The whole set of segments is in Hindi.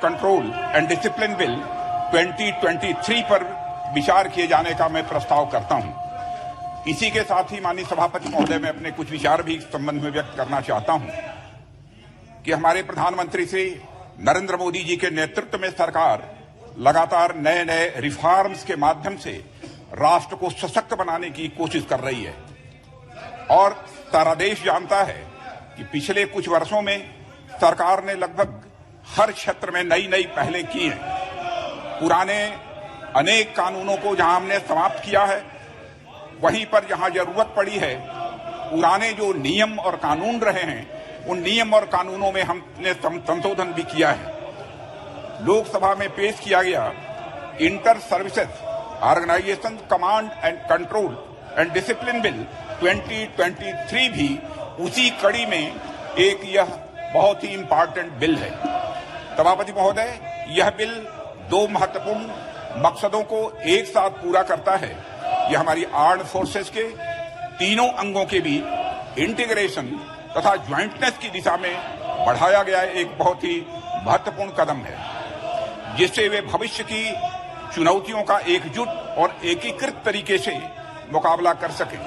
कंट्रोल एंड डिसिप्लिन बिल 2023 पर विचार किए जाने का मैं प्रस्ताव करता हूं। इसी के साथ ही माननीय सभापति महोदय, मैं अपने कुछ विचार भी इस संबंध में व्यक्त करना चाहता हूं कि हमारे प्रधानमंत्री श्री नरेंद्र मोदी जी के नेतृत्व में सरकार लगातार नए नए रिफॉर्म्स के माध्यम से राष्ट्र को सशक्त बनाने की कोशिश कर रही है और सारा देश जानता है कि पिछले कुछ वर्षों में सरकार ने लगभग हर क्षेत्र में नई नई पहलें की हैं। पुराने अनेक कानूनों को जहां हमने समाप्त किया है, वहीं पर जहां जरूरत पड़ी है पुराने जो नियम और कानून रहे हैं, उन नियम और कानूनों में हमने संशोधन भी किया है। लोकसभा में पेश किया गया inter services organisation command and control and discipline bill 2023 भी उसी कड़ी में एक यह बहुत ही इंपॉर्टेंट बिल है। सभापति महोदय, यह बिल दो महत्वपूर्ण मकसदों को एक साथ पूरा करता है। यह हमारी आर्म्ड फोर्सेस के तीनों अंगों के बीच इंटीग्रेशन तथा ज्वाइंटनेस की दिशा में बढ़ाया गया एक बहुत ही महत्वपूर्ण कदम है, जिससे वे भविष्य की चुनौतियों का एकजुट और एकीकृत तरीके से मुकाबला कर सकें।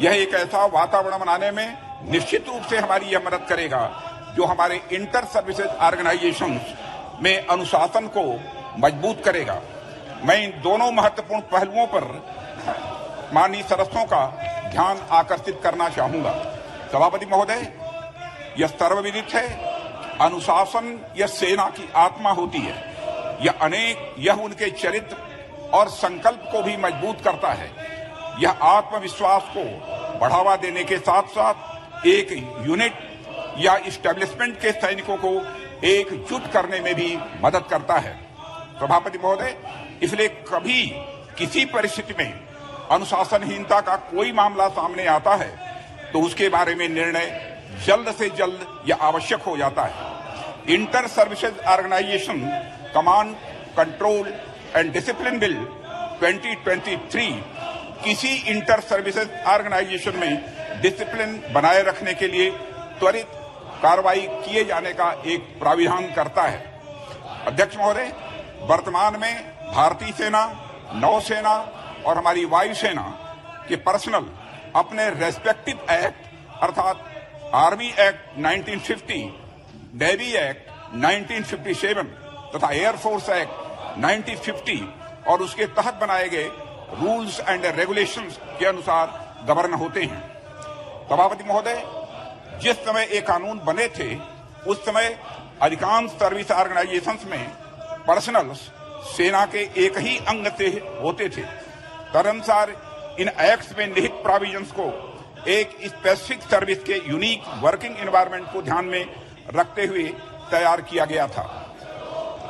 यह एक ऐसा वातावरण बनाने में निश्चित रूप से हमारी यह मदद करेगा जो हमारे इंटर सर्विसेज ऑर्गेनाइजेशंस में अनुशासन को मजबूत करेगा। मैं इन दोनों महत्वपूर्ण पहलुओं पर माननीय सदस्यों का ध्यान आकर्षित करना चाहूंगा। सभापति महोदय, यह सर्वविदित है, अनुशासन यह सेना की आत्मा होती है। यह उनके चरित्र और संकल्प को भी मजबूत करता है। यह आत्मविश्वास को बढ़ावा देने के साथ साथ एक यूनिट या इस्टेब्लिशमेंट के सैनिकों को एकजुट करने में भी मदद करता है। सभापति महोदय, इसलिए कभी किसी परिस्थिति में अनुशासनहीनता का कोई मामला सामने आता है तो उसके बारे में निर्णय जल्द से जल्द या आवश्यक हो जाता है। Inter services organisation command control and discipline bill 2023 किसी इंटर सर्विसेज ऑर्गेनाइजेशन में डिसिप्लिन बनाए रखने के लिए त्वरित कार्रवाई किए जाने का एक प्राविधान करता है। अध्यक्ष महोदय, वर्तमान में भारतीय सेना, नौसेना और हमारी वायुसेना के पर्सनल अपने रेस्पेक्टिव एक्ट अर्थात आर्मी एक्ट 1950, नेवी एक्ट 1957 तथा एयरफोर्स एक्ट 1950 और उसके तहत बनाए गए रूल्स एंड रेगुलेशंस के अनुसार गवर्न होते हैं। सभापति महोदय, जिस समय ये कानून बने थे उस समय अधिकांश सर्विस ऑर्गेनाइजेशंस में पर्सनल सेना के एक ही अंग से होते थे। तदनुसार इन एक्ट्स में निहित प्रोविजंस को एक स्पेसिफिक सर्विस के यूनिक वर्किंग एनवायरनमेंट को ध्यान में रखते हुए तैयार किया गया था।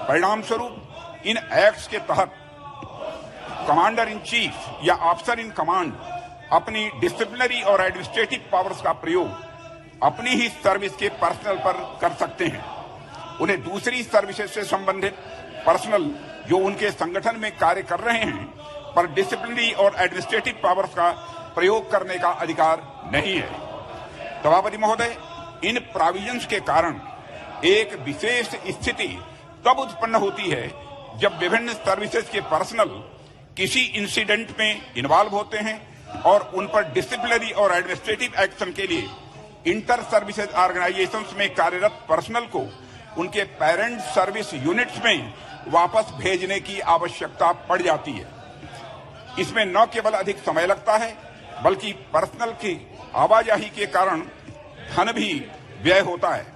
परिणाम स्वरूप इन एक्ट्स के तहत कमांडर इन चीफ या ऑफिसर इन कमांड अपनी डिसिप्लिनरी और एडमिनिस्ट्रेटिव पावर्स का प्रयोग अपनी ही सर्विस के पर्सनल पर कर सकते हैं। उन्हें दूसरी सर्विसेज से संबंधित पर्सनल जो उनके संगठन में कार्य कर रहे हैं पर डिसिप्लिनरी और एडमिनिस्ट्रेटिव पावर्स का प्रयोग करने का अधिकार नहीं है। सभापति महोदय, इन प्रोविजंस के कारण एक विशेष स्थिति तब उत्पन्न होती है जब विभिन्न सर्विसेज के पर्सनल किसी इंसिडेंट में इन्वॉल्व होते हैं और उन पर डिसिप्लिनरी और एडमिनिस्ट्रेटिव एक्शन के लिए इंटर सर्विसेज ऑर्गेनाइजेशंस में कार्यरत पर्सनल को उनके पेरेंट सर्विस यूनिट्स में वापस भेजने की आवश्यकता पड़ जाती है। इसमें न केवल अधिक समय लगता है बल्कि पर्सनल की आवाजाही के कारण धन भी व्यय होता है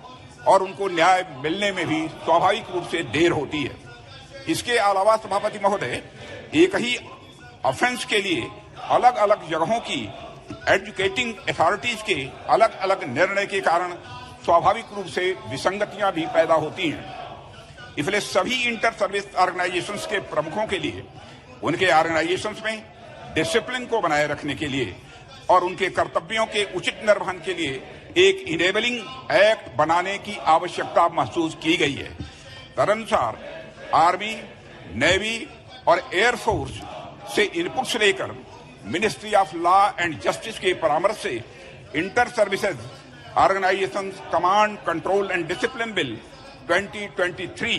और उनको न्याय मिलने में भी स्वाभाविक रूप से देर होती है। इसके अलावा सभापति महोदय, एक ही ऑफेंस के लिए अलग अलग जगहों की एजुकेटिंग अथॉरिटीज के अलग अलग निर्णय के कारण स्वाभाविक रूप से विसंगतियां भी पैदा होती हैं। इसलिए सभी इंटर सर्विस ऑर्गेनाइजेशंस के प्रमुखों के लिए उनके ऑर्गेनाइजेशंस में डिसिप्लिन को बनाए रखने के लिए और उनके कर्तव्यों के उचित निर्वहन के लिए एक इनेबलिंग एक्ट बनाने की आवश्यकता महसूस की गई है। तदनुसार आर्मी, नेवी और एयरफोर्स से इनपुट्स लेकर ministry of law and justice के परामर्श से inter services organisation command control and discipline bill 2023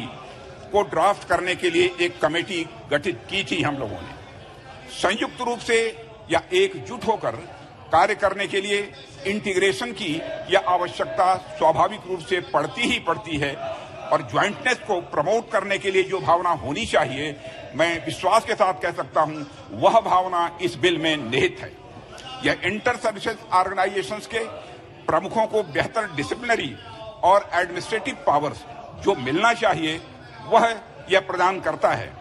को ड्राफ्ट करने के लिए एक कमेटी गठित की थी हम लोगों ने। संयुक्त रूप से या एकजुट होकर कार्य करने के लिए इंटीग्रेशन की यह आवश्यकता स्वाभाविक रूप से पड़ती ही पड़ती है और ज्वाइंटनेस को प्रमोट करने के लिए जो भावना होनी चाहिए, मैं विश्वास के साथ कह सकता हूं, वह भावना इस बिल में निहित है। यह इंटर सर्विसेज ऑर्गेनाइजेशंस के प्रमुखों को बेहतर डिसिप्लिनरी और एडमिनिस्ट्रेटिव पावर्स जो मिलना चाहिए वह यह प्रदान करता है,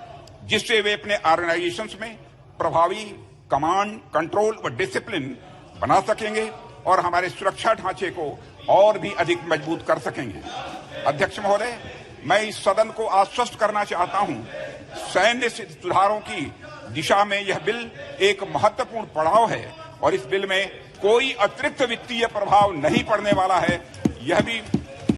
जिससे वे अपने ऑर्गेनाइजेशंस में प्रभावी कमांड, कंट्रोल व डिसिप्लिन बना सकेंगे और हमारे सुरक्षा ढांचे को और भी अधिक मजबूत कर सकेंगे। अध्यक्ष महोदय, मैं इस सदन को आश्वस्त करना चाहता हूं, सैन्य सुधारों की दिशा में यह बिल एक महत्वपूर्ण पड़ाव है और इस बिल में कोई अतिरिक्त वित्तीय प्रभाव नहीं पड़ने वाला है, यह भी